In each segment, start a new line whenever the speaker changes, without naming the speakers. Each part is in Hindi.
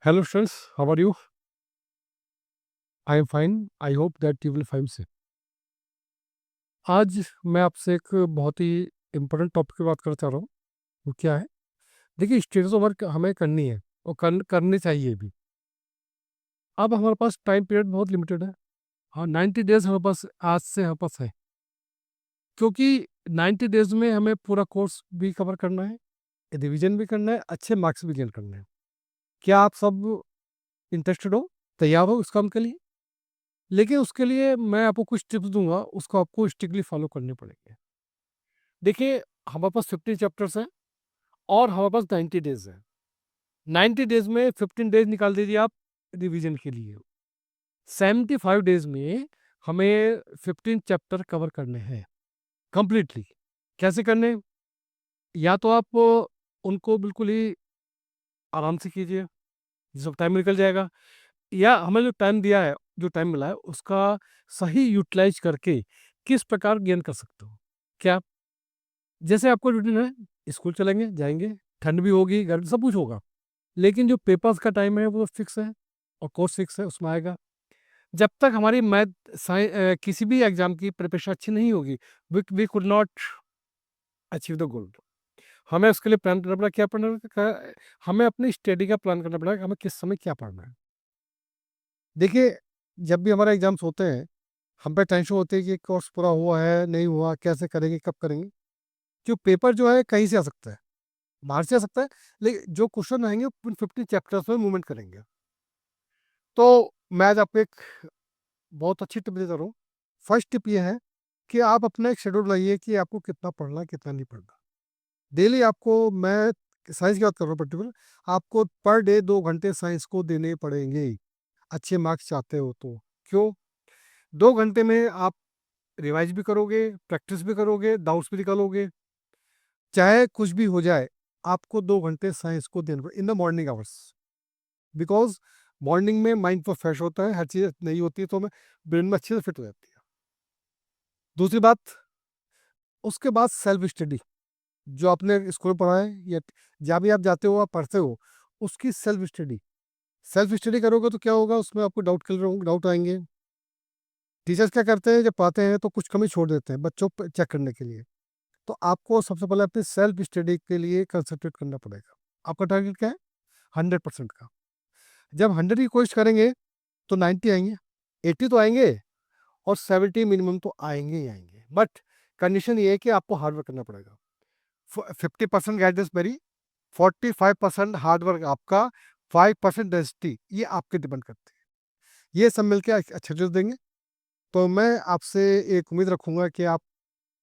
Hello friends, how are you? I am fine. I hope that you will find safe. आज मैं आपसे एक बहुत ही इम्पोर्टेंट टॉपिक की बात करना चाह रहा हूँ। वो क्या है? देखिए, स्टेटस ओवर हमें करनी है और करनी चाहिए भी। अब हमारे पास टाइम पीरियड बहुत लिमिटेड है। हाँ, 90 डेज हमारे पास आज से हमारे पास है, क्योंकि 90 डेज में हमें पूरा कोर्स भी कवर करना है, रिवीजन भी करना है, अच्छे मार्क्स भी गेन करने हैं। क्या आप सब इंटरेस्टेड हो, तैयार हो इस काम के लिए? लेकिन उसके लिए मैं आपको कुछ टिप्स दूंगा, उसको आपको स्ट्रिक्टली फॉलो करने पड़ेंगे। देखिए, हमारे पास 15 चैप्टर्स हैं और हमारे पास 90 डेज है। 90 डेज में 15 डेज निकाल दीजिए आप रिवीजन के लिए। 75 डेज में हमें 15 चैप्टर कवर करने हैं कंप्लीटली। कैसे करने? या तो आप उनको बिल्कुल ही आराम से कीजिए, सब टाइम निकल जाएगा, या हमें जो टाइम दिया है, जो टाइम मिला है, उसका सही यूटिलाइज करके किस प्रकार गेन कर सकते हो। क्या? जैसे आपको रूटीन है, स्कूल चलेंगे, जाएंगे, ठंड भी होगी, गर्मी, सब कुछ होगा, लेकिन जो पेपर्स का टाइम है वो फिक्स है और कोर्स फिक्स है, उसमें आएगा। जब तक हमारी किसी भी एग्जाम की प्रिपरेशन अच्छी नहीं होगी, we could not achieve the goal. हमें उसके लिए प्लान करना पड़ा, क्या पढ़ना हमें अपनी स्टडी का प्लान करना पड़ेगा, हमें किस समय क्या पढ़ना है। देखिए, जब भी हमारे एग्जाम्स होते हैं, हम पे टेंशन होती है कि कोर्स पूरा हुआ है नहीं हुआ, कैसे करेंगे, कब करेंगे। जो पेपर जो है कहीं से आ सकता है, बाहर से आ सकता है, लेकिन जो क्वेश्चन आएंगे 50 चैप्टर्स में मूवमेंट करेंगे। तो मैं आज आपको एक बहुत अच्छी टिप देता रहा हूँ। फर्स्ट टिप ये है कि आप अपना एक शेड्यूल बनाइए कि आपको कितना पढ़ना है, कितना नहीं पढ़ना। डेली आपको, मैं साइंस की बात कर रहा हूँ पर्टिकुलर, आपको पर डे 2 घंटे साइंस को देने पड़ेंगे, अच्छे मार्क्स चाहते हो तो। क्यों? 2 घंटे में आप रिवाइज भी करोगे, प्रैक्टिस भी करोगे, डाउट्स भी निकालोगे, चाहे कुछ भी हो जाए, आपको 2 घंटे साइंस को देना in the morning hours. Because morning में माइंड पर फ्रेश होता है, हर चीज़ नहीं होती है, तो मैं ब्रेन में अच्छे से फिट हो जाती है। दूसरी बात, उसके बाद सेल्फ स्टडी, जो आपने स्कूल में पढ़ा है या जहाँ भी आप जाते हो, आप पढ़ते हो, उसकी सेल्फ स्टडी। सेल्फ स्टडी करोगे तो क्या होगा, उसमें आपको डाउट आएंगे। टीचर्स क्या करते हैं, जब पढ़ाते हैं तो कुछ कमी छोड़ देते हैं बच्चों पर चेक करने के लिए। तो आपको सबसे पहले अपनी सेल्फ स्टडी के लिए कंसंट्रेट करना पड़ेगा। आपका टारगेट क्या है? 100% का। जब 100 की कोशिश करेंगे तो 90 आएंगे, 80 तो आएंगे, और 70 मिनिमम तो आएंगे ही आएंगे। बट कंडीशन ये है कि आपको हार्ड वर्क करना पड़ेगा। 50% गाइडेंस मेरी, 45% हार्ड वर्क आपका, 5% डेंसिटी, ये आपके डिपेंड करते हैं। ये सब मिलकर अच्छे रिजल्ट देंगे। तो मैं आपसे एक उम्मीद रखूंगा कि आप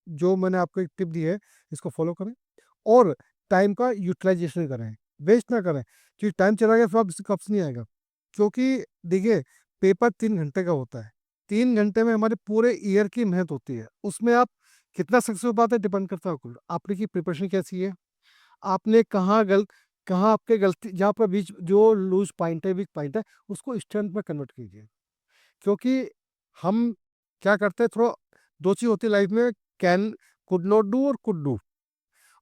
जो मैंने आपको एक टिप दी है, इसको फॉलो करें और टाइम का यूटिलाइजेशन करें, वेस्ट ना करें। क्योंकि टाइम चला गया फिर आप इससे वापस नहीं आएगा। क्योंकि देखिए, पेपर 3 घंटे का होता है, 3 घंटे में हमारे पूरे ईयर की मेहनत होती है, उसमें आप कितना सक्सेस हो पाते हैं डिपेंड करता है आपको, आपने की प्रिपरेशन कैसी है, आपने कहाँ आपके गलती, जहाँ पर बीच जो लूज पॉइंट है, वीक पॉइंट है, उसको स्ट्रेंथ में कन्वर्ट कीजिए। क्योंकि हम क्या करते हैं, थोड़ा दो चीज़ होती है लाइफ में, कैन, कुड नॉट डू और कुड डू।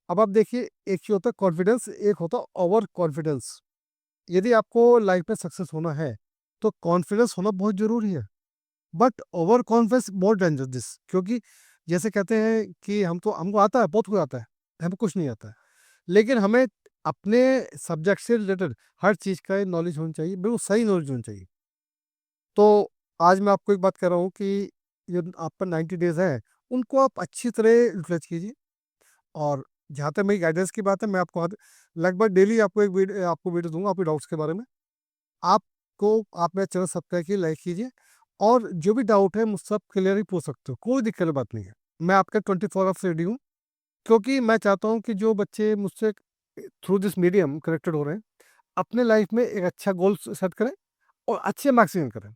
अब आप देखिए, एक चीज होता है कॉन्फिडेंस, एक होता है ओवर कॉन्फिडेंस। यदि आपको लाइफ में सक्सेस होना है तो कॉन्फिडेंस होना बहुत जरूरी है, but over confidence more danger this. क्योंकि जैसे कहते हैं कि हमको आता है, बहुत कुछ आता है, हमें कुछ नहीं आता है, लेकिन हमें अपने सब्जेक्ट से रिलेटेड हर चीज़ का नॉलेज होनी चाहिए, बिल्कुल सही नॉलेज होनी चाहिए। तो आज मैं आपको एक बात कर रहा हूँ कि ये आप पर 90 डेज है, उनको आप अच्छी तरह यूटिलाइज कीजिए। और जहाँ तक मेरी गाइडेंस की बात है, मैं आपको लगभग डेली आपको वीडियो दूंगा आपके डाउट्स के बारे में। आप मेरे चैनल सब्सक्राइब कीजिए, लाइक कीजिए, और जो भी डाउट है मुझसे आप क्लियर ही पूछ सकते हो, कोई दिक्कत की बात नहीं है। मैं आपका 24 आवर्स रेडी हूँ। क्योंकि मैं चाहता हूँ कि जो बच्चे मुझसे थ्रू दिस मीडियम कनेक्टेड हो रहे हैं, अपने लाइफ में एक अच्छा गोल सेट करें और अच्छे मार्क्स गेन करें।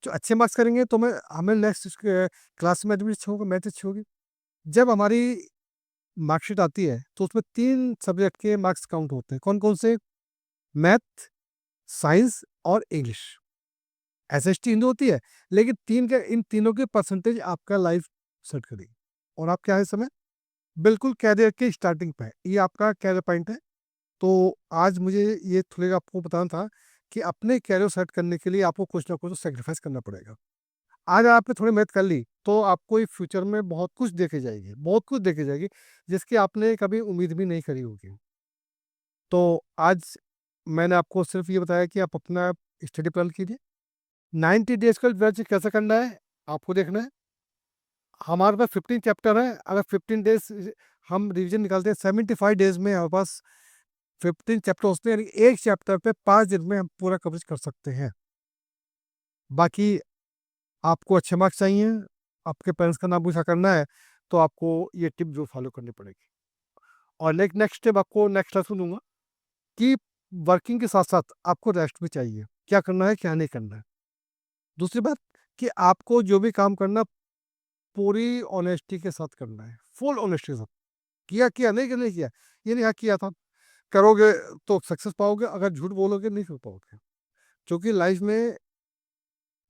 जो अच्छे मार्क्स करेंगे तो मैं हमें नेक्स्ट क्लास में भी अच्छा होगा, मैथ अच्छी होगी। जब हमारी मार्कशीट आती है तो उसमें 3 सब्जेक्ट के मार्क्स काउंट होते हैं, कौन कौन से? मैथ, साइंस और इंग्लिश। एसएसटी हिंदी होती है, लेकिन इन तीनों के परसेंटेज आपका लाइफ सेट करेगी। और आप क्या है इस समय बिल्कुल कैरियर के स्टार्टिंग पे है, ये आपका कैरियर पॉइंट है। तो आज मुझे ये थोड़ा आपको बताना था कि अपने कैरियर सेट करने के लिए आपको कुछ ना कुछ सेक्रीफाइस करना पड़ेगा। आज आपने थोड़ी मेहनत कर ली, तो आपको ये फ्यूचर में बहुत कुछ देके जाएगी, बहुत कुछ देके जाएगी, जिसकी आपने कभी उम्मीद भी नहीं करी होगी। तो आज मैंने आपको सिर्फ ये बताया कि आप अपना स्टडी प्लान कीजिए। 90 डेज का बैच कैसे करना है, आपको देखना है। हमारे पास 15 चैप्टर है, अगर 15 डेज हम रिवीजन निकालते हैं, 75 डेज में हमारे पास 15 चैप्टर होते हैं, यानी एक चैप्टर पे 5 दिन में हम पूरा कवरेज कर सकते हैं। बाकी आपको अच्छे मार्क्स चाहिए, आपके पेरेंट्स का नाम पूछा करना है, तो आपको ये टिप जो फॉलो करनी पड़ेगी। और नेक्स्ट टिप आपको नेक्स्ट क्लास में दूंगा कि वर्किंग के साथ साथ आपको रेस्ट भी चाहिए, क्या करना है क्या नहीं करना है। दूसरी बात कि आपको जो भी काम करना पूरी ऑनेस्टी के साथ करना है, फुल ऑनेस्टी के साथ। किया किया नहीं नहीं किया, ये नहीं हाँ किया था, करोगे तो सक्सेस पाओगे, अगर झूठ बोलोगे नहीं कर पाओगे। क्योंकि लाइफ में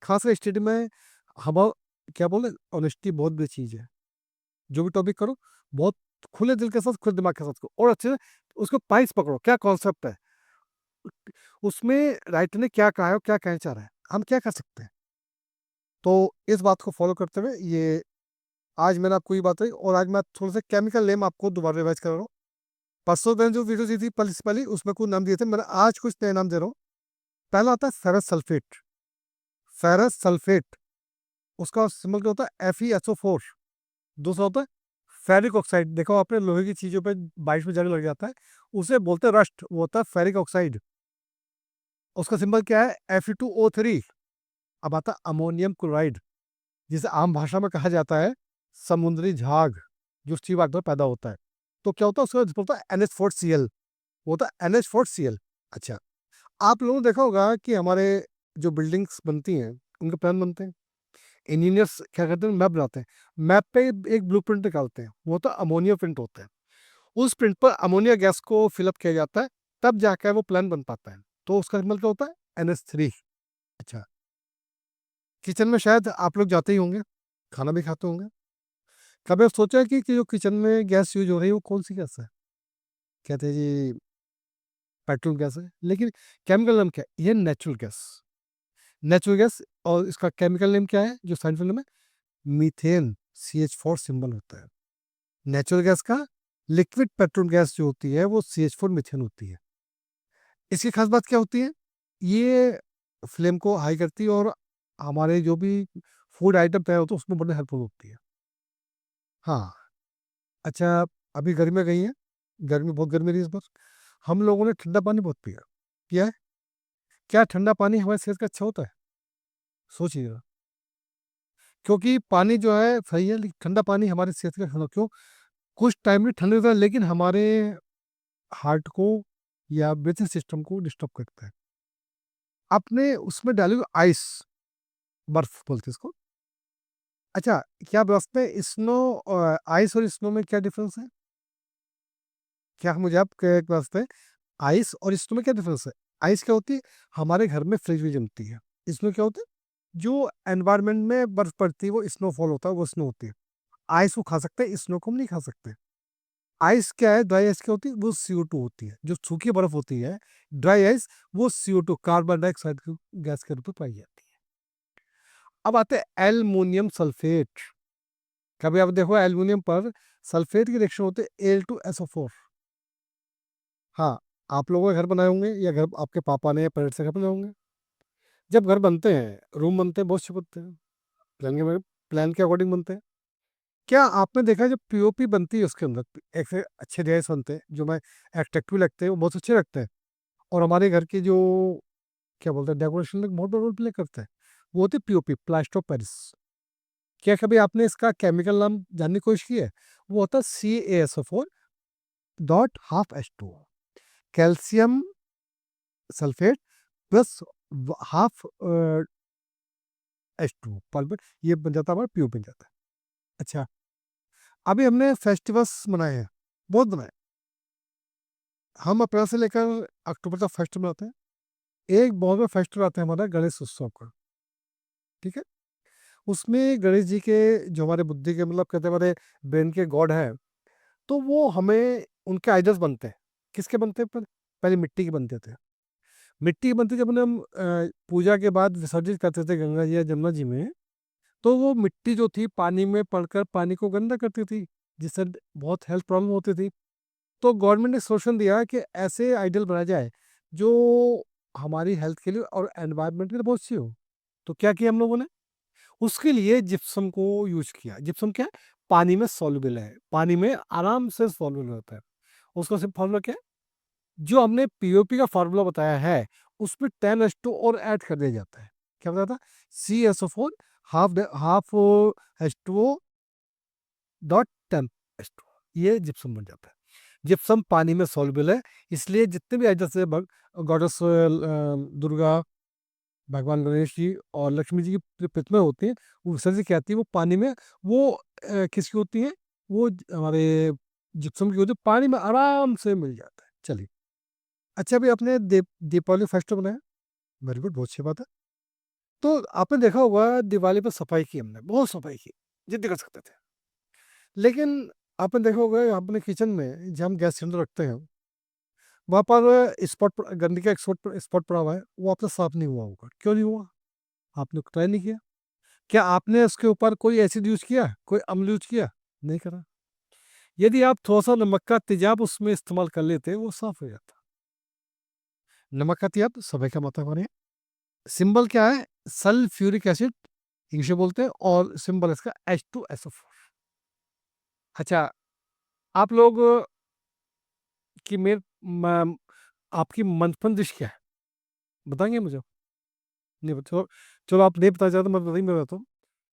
खासकर स्टडी में हम क्या बोले, ऑनेस्टी बहुत बड़ी चीज़ है। जो भी टॉपिक करो बहुत खुले दिल के साथ, खुले दिमाग के साथ करो, और अच्छे से उसको पाइस पकड़ो, क्या कॉन्सेप्ट है उसमें, राइटर ने क्या कहा है और क्या कहना चाह रहा है, हम क्या कर सकते हैं। तो इस बात को फॉलो करते हुए ये आज मैंने आपको ये बात रही, और आज मैं थोड़ा सा केमिकल नेम आपको दोबारा रिवाइज कर रहा हूँ। परसों मैंने जो वीडियो दी थी पहली उसमें कुछ नाम दिए थे, मैंने आज कुछ नए नाम दे रहा हूँ। पहला आता है फेरस सल्फेट। फेरस सल्फेट, उसका सिंबल क्या होता है, FeSO4। दूसरा होता है फेरिक ऑक्साइड, देखो आपने लोहे की चीजों पे 22 में जंग लग जाता है, उसे बोलते हैं रस्ट, वो होता है फेरिक ऑक्साइड। उसका सिंबल क्या है, Fe2O3। अब आता है अमोनियम क्लोराइड, जिसे आम भाषा में कहा जाता है समुद्री झाग, जो सी वाटर में पैदा होता है। तो क्या होता है, उसका होता है NH4Cl, वो होता है NH4Cl। अच्छा, आप लोगों ने देखा होगा कि हमारे जो बिल्डिंग्स बनती हैं उनके प्लान बनते हैं, इंजीनियर्स क्या करते हैं, मैप बनाते हैं, मैप पे एक ब्लूप्रिंट निकालते हैं, वो तो अमोनिया प्रिंट होता है। उस प्रिंट पर अमोनिया गैस को फिलअप किया जाता है, तब जाकर वो प्लान बन पाता है। तो उसका सिंबल क्या होता है, NH3। अच्छा, किचन में शायद आप लोग जाते ही होंगे, खाना भी खाते होंगे। कभी आप सोचा है कि जो किचन में गैस यूज हो रही है वो कौन सी गैस है, कहते हैं जी पेट्रोल गैस है, लेकिन केमिकल नेम क्या है, ये नेचुरल गैस, नेचुरल गैस। और इसका केमिकल नेम क्या है, जो साइंटिफिक नेम है, मीथेन, CH4 सिंबल होता है। नेचुरल गैस का लिक्विड पेट्रोल गैस जो होती है वो CH4 मीथेन होती है। इसकी खास बात क्या होती है, ये फ्लेम को हाई करती है, और हमारे जो भी फूड आइटम तैयार होते हैं उसमें बड़े हेल्पफुल होती है। हाँ, अच्छा, अभी गर्मी गई है, गर्मी बहुत गर्मी रही इस बार, हम लोगों ने ठंडा पानी बहुत पिया पिया है। क्या ठंडा पानी हमारे सेहत का अच्छा होता है, सोचिएगा। क्योंकि पानी जो है सही है, लेकिन ठंडा पानी हमारे सेहत का खराब क्यों, कुछ टाइम में ठंडा होता है, लेकिन हमारे हार्ट को या ब्रीथिंग सिस्टम को डिस्टर्ब करता है। आपने उसमें डाली आइस, बर्फ बोलते हैं इसको। अच्छा, क्या आप रास्ते स्नो, आइस और स्नो में क्या डिफरेंस है, क्या मुझे आप एक रास्ते आइस और स्नो में क्या डिफरेंस है। आइस क्या होती है, हमारे घर में फ्रिज में जमती है। इसमें क्या होता है, जो एनवायरनमेंट में बर्फ पड़ती है वो स्नोफॉल होता है, वो स्नो होती है। आइस को खा सकते हैं, स्नो को हम नहीं खा सकते। आइस क्या है, ड्राई आइस क्या होती है, वो CO2 होती है, जो सूखी बर्फ होती है। ड्राई आइस वो CO2, कार्बन डाइऑक्साइड की गैस के रूप में पाई जाती है। अब आते हैं एल्युमिनियम सल्फेट। कभी आप देखो एल्युमिनियम पर सल्फेट की रिएक्शन होते है Al2SO4। हाँ, आप लोगों ने घर बनाए होंगे, या घर आपके पापा ने या पेरेंट्स से घर बनाए होंगे। जब घर बनते हैं, रूम बनते हैं, बहुत से बनते हैं, प्लान के अकॉर्डिंग बनते हैं। क्या आपने देखा है, जब POP बनती है उसके अंदर एक से अच्छे डिजाइन बनते हैं, जो मैं एट्रैक्टिव लगते हैं, वो बहुत अच्छे लगते हैं, और हमारे घर की जो क्या बोलते हैं डेकोरेशन में बहुत बड़ा रोल प्ले करते हैं, वो होती है POP, प्लास्टर ऑफ पेरिस। क्या कभी आपने इसका केमिकल नाम जानने की कोशिश की है, वो होता है CaSO4.12H2, calcium sulphate plus half H2 pulp, ये बन जाता है हमारा POP बन जाता है। अच्छा, अभी हमने फेस्टिवल्स मनाए हैं, बहुत बनाए। हम अप्रैल से लेकर अक्टूबर तक फेस्टिवल मनाते हैं। एक बहुत बड़ा फेस्टिवल आता है हमारा गणेश उत्सव का, ठीक है। उसमें गणेश जी के, जो हमारे बुद्धि के मतलब कहते हैं हमारे ब्रेन के गॉड है, तो वो हमें उनके आइडल्स बनते हैं। किसके बनते हैं, पहले मिट्टी के बनते थे, मिट्टी बनती जब हम पूजा के बाद विसर्जित करते थे गंगा जी या जमुना जी में, तो वो मिट्टी जो थी पानी में पड़कर पानी को गंदा करती थी, जिससे बहुत हेल्थ प्रॉब्लम होती थी। तो गवर्नमेंट ने सोल्यूशन दिया कि ऐसे आइडल बनाया जाए जो हमारी हेल्थ के लिए और एनवायरनमेंट के लिए बहुत अच्छी हो। तो क्या किया हम लोगों ने, उसके लिए जिप्सम को यूज किया। जिप्सम क्या है, पानी में सॉल्युबल है, पानी में आराम से सॉल्युबल होता है। उसका सिर्फ फॉर्मूला क्या है, जो हमने पीओपी का फार्मूला बताया है उसमें 10H2 और ऐड कर दिया जाता है। क्या बताया था, CSO4 half half H2O dot 10H2, ये जिप्सम बन जाता है। जिप्सम पानी में सॉल्युबल है, इसलिए जितने भी जैसे गॉडेस दुर्गा, भगवान गणेश जी और लक्ष्मी जी की जो प्रतिमा होती हैं, वो विसर्जित की आती है, वो पानी में, वो किसकी होती हैं, वो हमारे जिप्सम की होती है, पानी में आराम से मिल जाता है। चलिए, अच्छा अभी आपने दीपावली फेस्टिवल बनाया, वेरी गुड, बहुत अच्छी बात है। तो आपने देखा होगा दिवाली पर सफाई की, हमने बहुत सफाई की जितनी कर सकते थे। लेकिन आपने देखा होगा अपने किचन में जब हम गैस सिलेंडर रखते हैं, वहाँ पर स्पॉट, गंदगी का स्पॉट स्पॉट पड़ा हुआ है, वो आपसे साफ नहीं हुआ होगा। क्यों नहीं हुआ, आपने ट्राई नहीं किया। क्या आपने उसके ऊपर कोई एसिड यूज किया, कोई अम्ल यूज किया, नहीं करा। यदि आप थोड़ा सा नमक का तेजाब उसमें इस्तेमाल कर लेते, वो साफ हो जाता। नमक का तेजाब सफाई का मतलब है। सिंबल क्या है, सल्फ्यूरिक एसिड इंग्लिश में बोलते हैं, और सिंबल इसका H2SO4। अच्छा, आप लोग की आपकी मनपसंद डिश क्या है, बताएंगे मुझे। नहीं चलो, चलो आप नहीं बता चाहते, मैं बताइए, मैं बताता हूँ।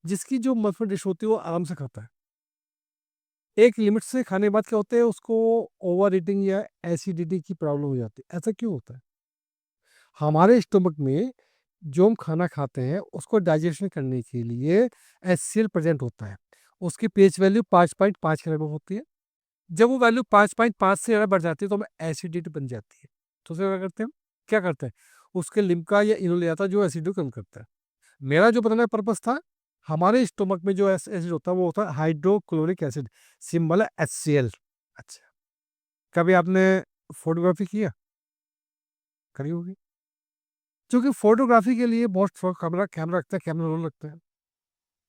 जिसकी जो मनपसंद डिश होती है वो आराम से खाता है। एक लिमिट से खाने के बाद क्या होता है, उसको ओवर ईटिंग या एसिडिटी की प्रॉब्लम हो जाती है। ऐसा क्यों होता है, हमारे स्टमक में जो हम खाना खाते हैं उसको डाइजेशन करने के लिए HCl प्रेजेंट होता है। उसकी पीएच वैल्यू 5.5 के लगभग होती है। जब वो वैल्यू 5.5 से ज़्यादा बढ़ जाती है तो हमें एसिडिटी बन जाती है। तो उसे क्या करते हैं, क्या करते हैं, उसके लिम्का या इनो ले आता है जो एसिड को कम करता है। मेरा जो बताने का पर्पस था, हमारे स्टोमक में जो एसिड होता है वो होता है हाइड्रोक्लोरिक एसिड, सिंबल है HCl। अच्छा, कभी आपने फोटोग्राफी किया, करी होगी, क्योंकि फोटोग्राफी के लिए बहुत कैमरा कैमरा रखता है, कैमरा रोल रखता है।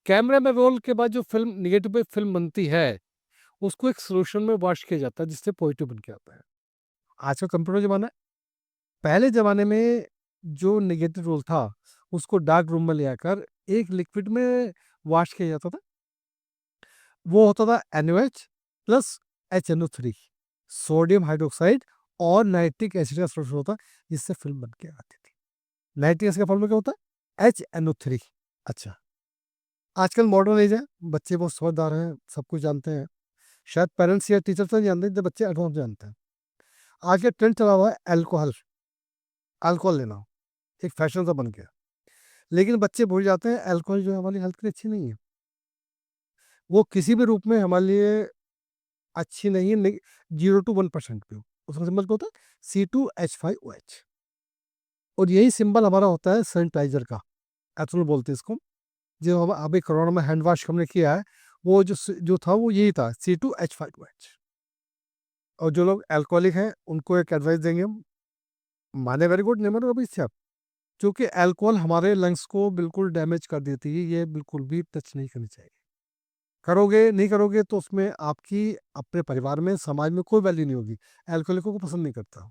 कैमरे में रोल के बाद जो फिल्म निगेटिव पे फिल्म बनती है, उसको एक सोल्यूशन में वॉश किया जाता है जिससे पॉजिटिव बन के आता है। आज का कंप्यूटर जमाना है, पहले ज़माने में जो नेगेटिव रोल था उसको डार्क रूम में ले आकर एक लिक्विड में वॉश किया जाता था। वो होता था NaOH plus HNO3, sodium hydroxide और नाइट्रिक एसिड का सोल्यूशन होता, जिससे फिल्म बन के आती थी। नाइट्रिक एसिड का फॉर्मूला क्या होता है, HNO3। अच्छा, आजकल मॉडर्न एज है, बच्चे बहुत समझदार हैं, सब कुछ जानते हैं। शायद पेरेंट्स या टीचर्स नहीं जानते, जब बच्चे एडवांस जानते हैं। आज का ट्रेंड चला हुआ है अल्कोहल, अल्कोहल लेना एक फैशन सा बन गया। लेकिन बच्चे भूल जाते हैं अल्कोहल जो है हमारी हेल्थ के लिए अच्छी नहीं है, वो किसी भी रूप में हमारे लिए अच्छी नहीं है। 0 to 1% पे उसका सिंबल क्या होता है, C2H5OH। और यही सिंबल हमारा होता है सैनिटाइजर का, एथनॉल बोलते हैं इसको। जो हम अभी कोरोना में हैंड वॉश हमने किया है, वो जो था वो यही था, C2H5OH। और जो लोग अल्कोहलिक हैं उनको एक एडवाइस देंगे हम, माने वेरी गुड, नहीं माने अभी इससे आप, क्योंकि अल्कोहल हमारे लंग्स को बिल्कुल डैमेज कर देती है, ये बिल्कुल भी टच नहीं करनी चाहिए। करोगे नहीं करोगे तो उसमें आपकी अपने परिवार में समाज में कोई वैल्यू नहीं होगी। अल्कोहलिकों को पसंद नहीं करता।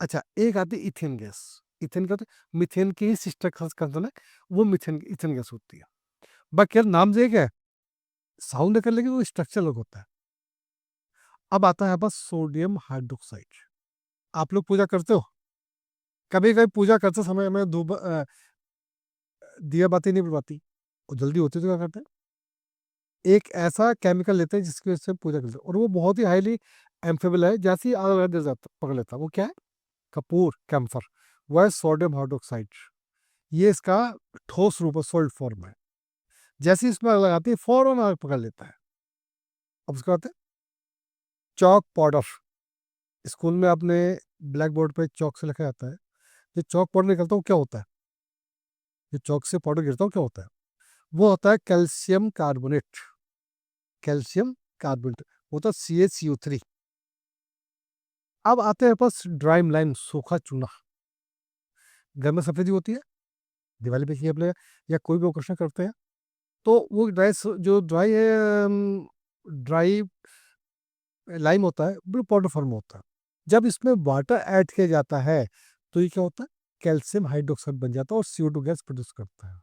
अच्छा, एक आती है इथेन गैस। इथेन क्या होता है, मिथेन की ही सिस्टर कंसर्न है, वो मिथेन इथेन गैस होती है। बाकी यार नाम से एक है, साउंड कर लेकिन वो स्ट्रक्चर अलग होता है। अब आता है बस सोडियम हाइड्रोक्साइड। आप लोग पूजा करते हो, कभी कभी पूजा करते समय हमें दिया बाती नहीं बुझाती, और जल्दी होती तो क्या करते हैं, एक ऐसा केमिकल लेते हैं जिसकी वजह से पूजा करते हैं, और वो बहुत ही हाईली एम्फेबल है, जैसे ही आग लगा दे जाता पकड़ लेता है। वो क्या है, कपूर कैम्फर, वह है सोडियम हाइड्रोक्साइड। ये इसका ठोस रूप है, सॉल्ट फॉर्म है। जैसे ही इसमें आग लगाती है फौरन आग पकड़ लेता है। अब उसके बाद है चौक पाउडर। स्कूल में आपने ब्लैक बोर्ड पे चौक से लिखा जाता है, जो चौक पाउडर निकलता है वो क्या होता है, जो चौक से पाउडर गिरता है वो क्या होता है, वो होता है कैल्शियम कार्बोनेट। कैल्शियम कार्बोनेट होता है CaCO3। अब आते हैं पास ड्राइम लाइन, सूखा चूना। घर में सफेदी होती है, दिवाली पे किए अपने, या कोई भी ओकेशन करते हैं, तो वो जो ड्राई है, ड्राई लाइम होता है, बिल्कुल पाउडर फॉर्म में होता है। जब इसमें वाटर ऐड किया जाता है तो ये क्या होता है, कैल्शियम हाइड्रोक्साइड बन जाता है और CO2 गैस प्रोड्यूस करता है।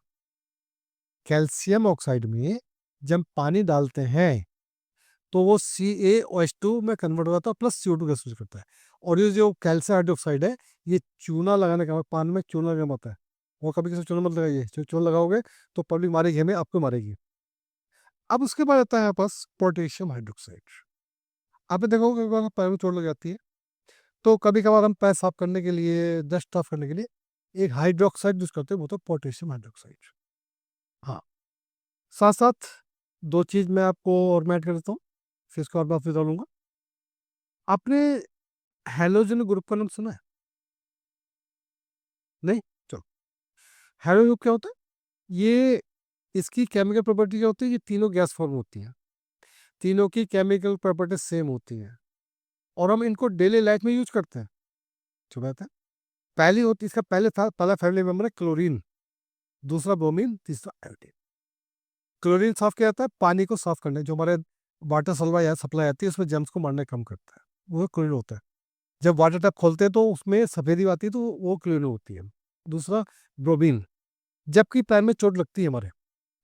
कैल्शियम ऑक्साइड में जब पानी डालते हैं तो वो CaOH2 में कन्वर्ट हो जाता है, प्लस CO2 गैस प्रोड्यूस करता है। और ये जो कैल्शियम हाइड्रोक्साइड है, ये चूना लगाने का, पान में चूना लगा होता है, वो कभी किसी चूना मत लगाइए, चूना लगाओगे तो पब्लिक मारेगी, हमें आपको मारेगी। अब उसके बाद आता है हमारे पास पोटेशियम हाइड्रोक्साइड। आपने देखा होगा कई बार पैर में चोट लग जाती है, तो कभी कभार हम पैर साफ करने के लिए, डस्ट साफ करने के लिए एक हाइड्रोक्साइड यूज करते हैं, वो तो पोटेशियम हाइड्रोक्साइड। हाँ, साथ साथ दो चीज मैं आपको और मैं ऐड कर देता हूँ, फिर इसको और बात बता लूंगा। आपने हेलोजन ग्रुप का नाम सुना है? नहीं? चलो, हेलोजन ग्रुप क्या होता है? ये, इसकी केमिकल प्रॉपर्टी क्या होती है? ये तीनों गैस फॉर्म होती हैं, तीनों की केमिकल प्रॉपर्टी सेम होती है, और हम इनको डेली लाइफ में यूज करते हैं। जो बात है, पहली होती, इसका पहला फैमिली मेंबर है क्लोरीन, दूसरा ब्रोमीन, तीसरा आयोडीन। क्लोरीन साफ किया जाता है पानी को साफ करने, जो हमारे वाटर सप्लाई आती है उसमें जर्म्स को मारने का काम करता है, वो क्लोरीन होता है। जब वाटर टैप खोलते हैं तो उसमें सफेदी आती है, तो वो क्लोरीन होती है। दूसरा ब्रोमीन, जबकि पैर में चोट लगती है, हमारे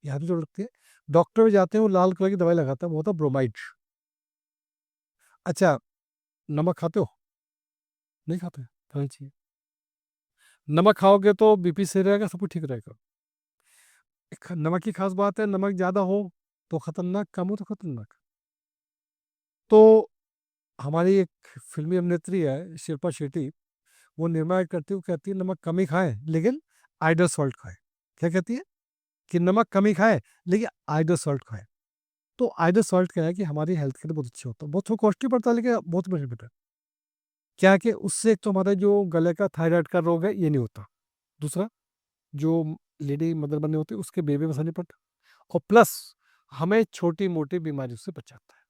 यहाँ भी चोट लगती है, डॉक्टर में जाते हैं, वो लाल कलर की दवाई लगाता है, वो होता है ब्रोमाइड। अच्छा, नमक खाते हो? नहीं खाते? खाना चाहिए। नमक खाओगे तो BP सही रहेगा, सब कुछ ठीक रहेगा। नमक की खास बात है, नमक ज़्यादा हो तो खतरनाक, कम हो तो खतरनाक। तो हमारी एक फिल्मी अभिनेत्री है शिल्पा शेट्टी, वो निर्माण करती है, वो कहती है नमक कम ही खाएं लेकिन आइडल सॉल्ट खाएं। क्या कहती है? कि नमक कम ही खाएं लेकिन आइडल सॉल्ट खाएं। तो आइडल सॉल्ट क्या है कि हमारी हेल्थ के लिए बहुत अच्छा होता है, बहुत कॉस्टली पड़ता है लेकिन बहुत बेनिफिट है। क्या है कि उससे एक तो हमारा जो गले का थायराइड का रोग है ये नहीं होता, दूसरा जो लेडी मदर बनने होती है उसके बेबी में असर नहीं पड़ता, और प्लस हमें छोटी मोटी बीमारियों से बचाता है।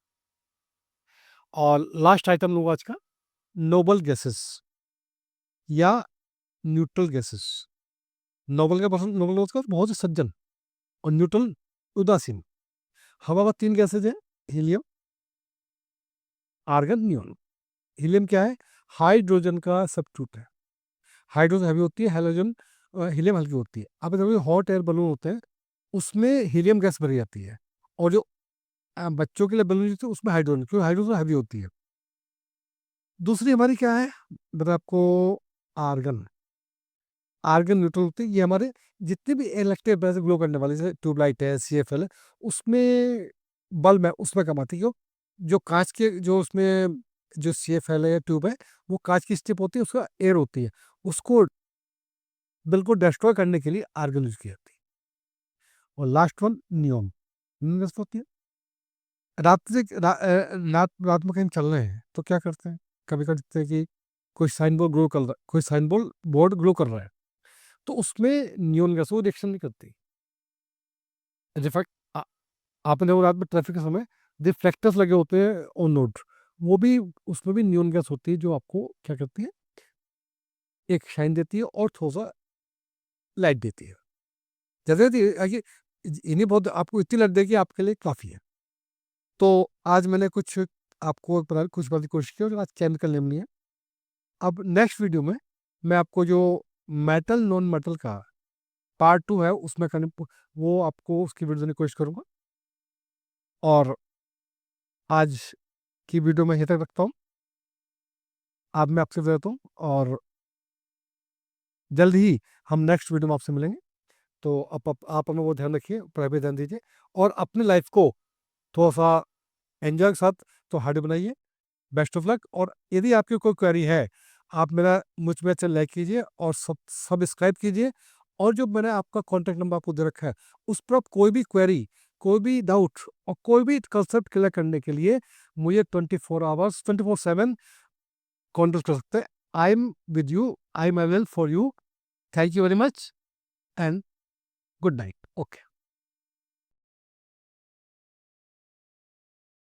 और लास्ट आइटम लूंगा आज का, नोबल गैसेस या न्यूट्रल गैसेस। नोबल का पर्सन, नोबल का बहुत ही सज्जन, और न्यूट्रल उदासीन। हवा में तीन गैसेज हैं, हीलियम, आर्गन, नियोन। हीलियम क्या है? हाइड्रोजन का सब्स्टिट्यूट है। हाइड्रोजन हैवी होती है, हेलोजन हीलियम हल्की होती है। अब जब हॉट एयर बलून होते हैं उसमें हीलियम गैस भरी जाती है, और जो बच्चों के लिए बलून होती है उसमें हाइड्रोजन, क्योंकि हाइड्रोजन हैवी होती है। दूसरी हमारी क्या है, बता आपको, आर्गन। आर्गन न्यूट्रल होती है, ये हमारे जितने भी इलेक्ट्रिक वैसे ग्लो करने वाले, जैसे ट्यूबलाइट है, CFL है, उसमें बल्ब है, उसमें कम आती है। क्यों? जो कांच के, जो उसमें जो CFL है या ट्यूब है, वो कांच की स्ट्रिप होती है, उसका एयर होती है, उसको बिल्कुल डिस्ट्रॉय करने के लिए आर्गन यूज की जाती है। और last one, neon. Neon gas होती है, रात में कहीं चल रहे हैं तो क्या करते हैं, कभी कभी देखते हैं कि कोई साइन बोर्ड ग्लो कर रहा है, कोई साइन बोर्ड ग्लो कर रहा है, तो उसमें नियोन गैस वो रिएक्शन नहीं करती। रिफेक्ट, आपने देखो रात में ट्रैफिक के समय रिफ्लेक्टर्स लगे होते हैं ऑन रोड, वो भी, उसमें भी नियोन गैस होती है, जो आपको क्या करती है, एक शाइन देती है और थोड़ा सा लाइट देती है। जैसे इन्हें बहुत आपको इतनी लाइट देगी आपके लिए काफ़ी है। तो आज मैंने कुछ आपको कुछ बताने की कोशिश की, और आज केमिकल नेम नहीं है। अब नेक्स्ट वीडियो में मैं आपको जो मेटल नॉन मेटल का पार्ट 2 है उसमें करने, वो आपको उसकी वीडियो देने की कोशिश करूँगा। और आज की वीडियो में यहीं तक रखता हूँ। अब मैं आपसे देता हूँ, और जल्द ही हम नेक्स्ट वीडियो में आपसे मिलेंगे। तो आप हमें वो ध्यान रखिए, प्राइवेट ध्यान दीजिए, और अपनी लाइफ को थोड़ा सा एंजॉय के साथ तो हार्ड बनाइए। Best of luck. और यदि आपकी कोई क्वेरी है, आप मेरा मुझ में चैनल लाइक कीजिए और सब्सक्राइब कीजिए, और जो मैंने आपका कॉन्टैक्ट नंबर आपको दे रखा है, उस पर आप कोई भी क्वेरी, कोई भी डाउट और कोई भी कंसेप्ट क्लियर करने के लिए मुझे 24/7 कॉन्टेक्ट कर सकते हैं। I am with you, I am available for you. Thank you very much and good night. Okay.